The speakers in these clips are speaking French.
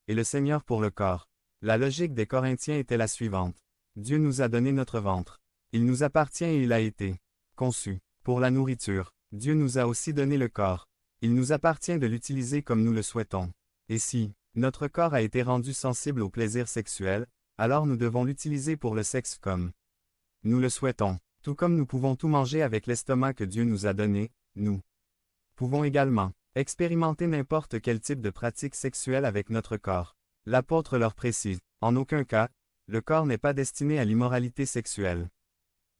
et le Seigneur pour le corps. La logique des Corinthiens était la suivante. Dieu nous a donné notre ventre. Il nous appartient et il a été conçu pour la nourriture. Dieu nous a aussi donné le corps. Il nous appartient de l'utiliser comme nous le souhaitons. Et si notre corps a été rendu sensible au plaisir sexuel, alors nous devons l'utiliser pour le sexe comme nous le souhaitons. Tout comme nous pouvons tout manger avec l'estomac que Dieu nous a donné, nous pouvons également expérimenter n'importe quel type de pratique sexuelle avec notre corps. L'apôtre leur précise, en aucun cas, le corps n'est pas destiné à l'immoralité sexuelle.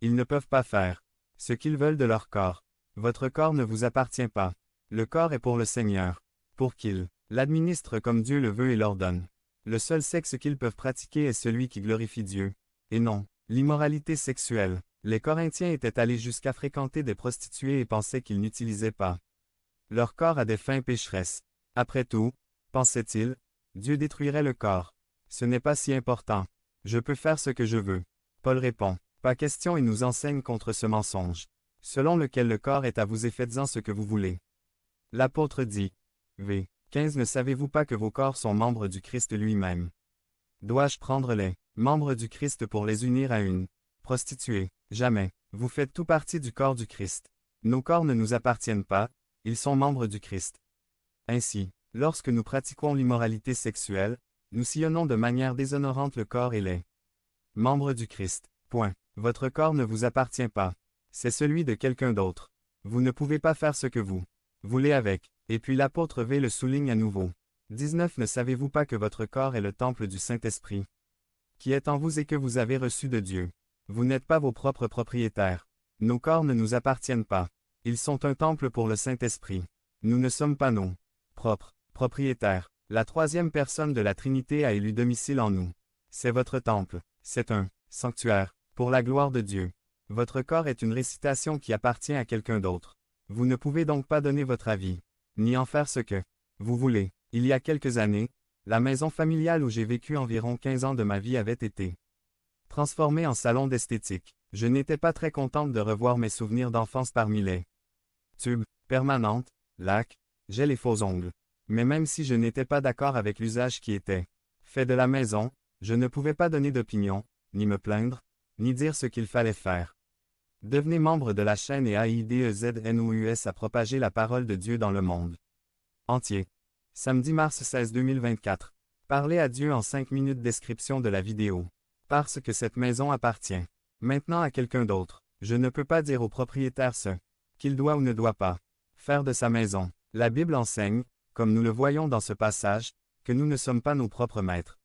Ils ne peuvent pas faire ce qu'ils veulent de leur corps. Votre corps ne vous appartient pas. Le corps est pour le Seigneur, pour qu'il l'administre comme Dieu le veut et l'ordonne. Le seul sexe qu'ils peuvent pratiquer est celui qui glorifie Dieu, et non l'immoralité sexuelle. Les Corinthiens étaient allés jusqu'à fréquenter des prostituées et pensaient qu'ils n'utilisaient pas leur corps à des fins pécheresses. Après tout, pensait-il, Dieu détruirait le corps. Ce n'est pas si important. Je peux faire ce que je veux. Paul répond, pas question et nous enseigne contre ce mensonge, selon lequel le corps est à vous et faites-en ce que vous voulez. L'apôtre dit, v. 15 Ne savez-vous pas que vos corps sont membres du Christ lui-même? Dois-je prendre les membres du Christ pour les unir à une prostituée? Jamais. Vous faites tout partie du corps du Christ. Nos corps ne nous appartiennent pas, ils sont membres du Christ. Ainsi, lorsque nous pratiquons l'immoralité sexuelle, nous sillonnons de manière déshonorante le corps et les membres du Christ. Point. Votre corps ne vous appartient pas. C'est celui de quelqu'un d'autre. Vous ne pouvez pas faire ce que vous voulez avec. Et puis l'apôtre V le souligne à nouveau. 19 Ne savez-vous pas que votre corps est le temple du Saint-Esprit, qui est en vous et que vous avez reçu de Dieu? Vous n'êtes pas vos propres propriétaires. Nos corps ne nous appartiennent pas. Ils sont un temple pour le Saint-Esprit. Nous ne sommes pas nos propres propriétaires. La troisième personne de la Trinité a élu domicile en nous. C'est votre temple. C'est un sanctuaire, pour la gloire de Dieu. Votre corps est une récitation qui appartient à quelqu'un d'autre. Vous ne pouvez donc pas donner votre avis, ni en faire ce que vous voulez. Il y a quelques années, la maison familiale où j'ai vécu environ 15 ans de ma vie avait été transformée en salon d'esthétique. Je n'étais pas très contente de revoir mes souvenirs d'enfance parmi les tubes, permanentes, lacs, gel et faux ongles. Mais même si je n'étais pas d'accord avec l'usage qui était fait de la maison, je ne pouvais pas donner d'opinion, ni me plaindre, ni dire ce qu'il fallait faire. Devenez membre de la chaîne et AIDEZNOUS à propager la parole de Dieu dans le monde entier. Samedi mars 16 2024. Parlez à Dieu en 5 minutes. Description de la vidéo. Parce que cette maison appartient maintenant à quelqu'un d'autre, je ne peux pas dire au propriétaire ce qu'il doit ou ne doit pas faire de sa maison. La Bible enseigne, comme nous le voyons dans ce passage, que nous ne sommes pas nos propres maîtres.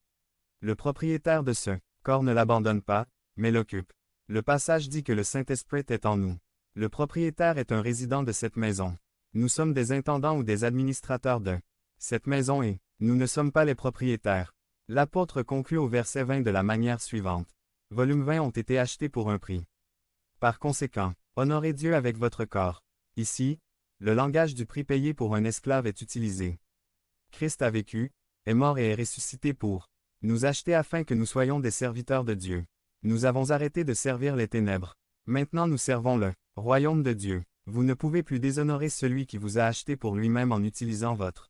Le propriétaire de ce corps ne l'abandonne pas, mais l'occupe. Le passage dit que le Saint-Esprit est en nous. Le propriétaire est un résident de cette maison. Nous sommes des intendants ou des administrateurs de cette maison et nous ne sommes pas les propriétaires. L'apôtre conclut au verset 20 de la manière suivante. Volume 20 ont été achetés pour un prix. Par conséquent, honorez Dieu avec votre corps. Ici, le langage du prix payé pour un esclave est utilisé. Christ a vécu, est mort et est ressuscité pour nous acheter afin que nous soyons des serviteurs de Dieu. Nous avons arrêté de servir les ténèbres. Maintenant nous servons le royaume de Dieu. Vous ne pouvez plus déshonorer celui qui vous a acheté pour lui-même en utilisant votre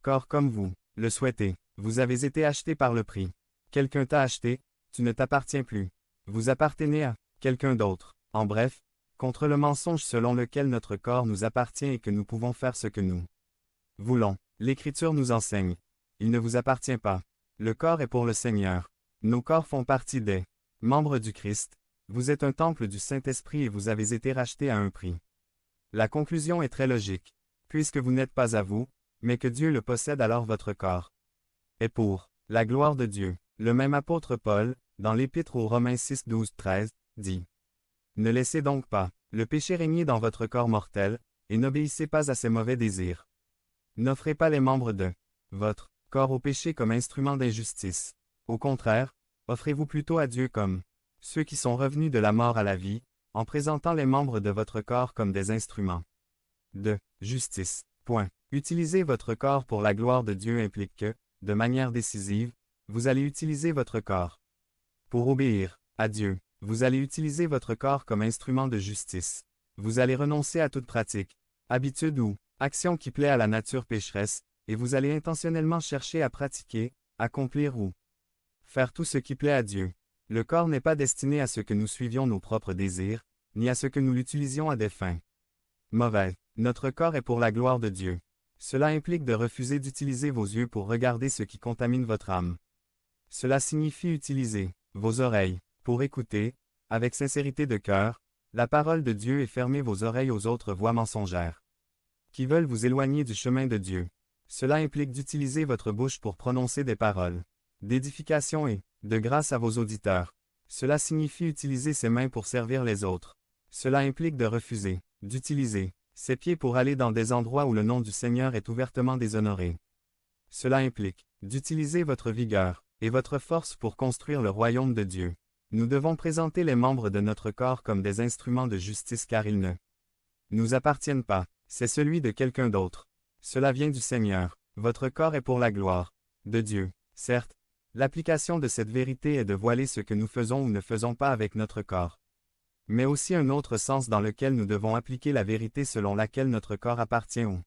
corps comme vous le souhaitez. Vous avez été acheté par le prix. Quelqu'un t'a acheté, tu ne t'appartiens plus. Vous appartenez à quelqu'un d'autre. En bref, contre le mensonge selon lequel notre corps nous appartient et que nous pouvons faire ce que nous voulons. L'Écriture nous enseigne. Il ne vous appartient pas. Le corps est pour le Seigneur. Nos corps font partie des membres du Christ. Vous êtes un temple du Saint-Esprit et vous avez été racheté à un prix. La conclusion est très logique. Puisque vous n'êtes pas à vous, mais que Dieu le possède, alors votre corps est pour la gloire de Dieu. Le même apôtre Paul, dans l'Épître aux Romains 6, 12, 13, dit: Ne laissez donc pas le péché régner dans votre corps mortel, et n'obéissez pas à ses mauvais désirs. N'offrez pas les membres de votre corps au péché comme instrument d'injustice. Au contraire, offrez-vous plutôt à Dieu comme ceux qui sont revenus de la mort à la vie, en présentant les membres de votre corps comme des instruments de justice. Point. Utiliser votre corps pour la gloire de Dieu implique que, de manière décisive, vous allez utiliser votre corps pour obéir à Dieu. Vous allez utiliser votre corps comme instrument de justice. Vous allez renoncer à toute pratique, habitude ou action qui plaît à la nature pécheresse, et vous allez intentionnellement chercher à pratiquer, accomplir ou faire tout ce qui plaît à Dieu. Le corps n'est pas destiné à ce que nous suivions nos propres désirs, ni à ce que nous l'utilisions à des fins mauvaises. Notre corps est pour la gloire de Dieu. Cela implique de refuser d'utiliser vos yeux pour regarder ce qui contamine votre âme. Cela signifie utiliser vos oreilles pour écouter, avec sincérité de cœur, la parole de Dieu et fermer vos oreilles aux autres voix mensongères qui veulent vous éloigner du chemin de Dieu. Cela implique d'utiliser votre bouche pour prononcer des paroles d'édification et de grâce à vos auditeurs. Cela signifie utiliser ses mains pour servir les autres. Cela implique de refuser d'utiliser ses pieds pour aller dans des endroits où le nom du Seigneur est ouvertement déshonoré. Cela implique d'utiliser votre vigueur et votre force pour construire le royaume de Dieu. Nous devons présenter les membres de notre corps comme des instruments de justice car ils ne nous appartiennent pas, c'est celui de quelqu'un d'autre. Cela vient du Seigneur. Votre corps est pour la gloire de Dieu. Certes, l'application de cette vérité est de voiler ce que nous faisons ou ne faisons pas avec notre corps. Mais aussi un autre sens dans lequel nous devons appliquer la vérité selon laquelle notre corps appartient au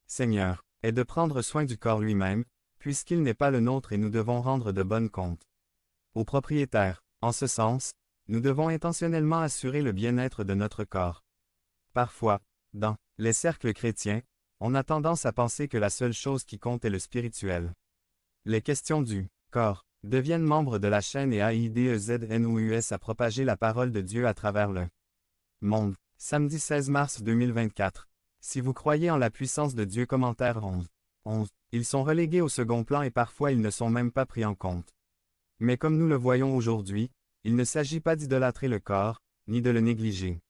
Seigneur, est de prendre soin du corps lui-même, puisqu'il n'est pas le nôtre et nous devons rendre de bonnes comptes au propriétaire. En ce sens, nous devons intentionnellement assurer le bien-être de notre corps. Parfois, dans les cercles chrétiens, on a tendance à penser que la seule chose qui compte est le spirituel. Les questions du corps deviennent membres de la chaîne et AIDEZNOUS à propager la parole de Dieu à travers le monde. Samedi 16 mars 2024. Si vous croyez en la puissance de Dieu, commentaire 11. Ils sont relégués au second plan et parfois ils ne sont même pas pris en compte. Mais comme nous le voyons aujourd'hui, il ne s'agit pas d'idolâtrer le corps, ni de le négliger.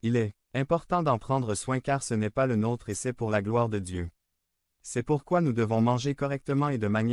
Il est important d'en prendre soin car ce n'est pas le nôtre et c'est pour la gloire de Dieu. C'est pourquoi nous devons manger correctement et de manière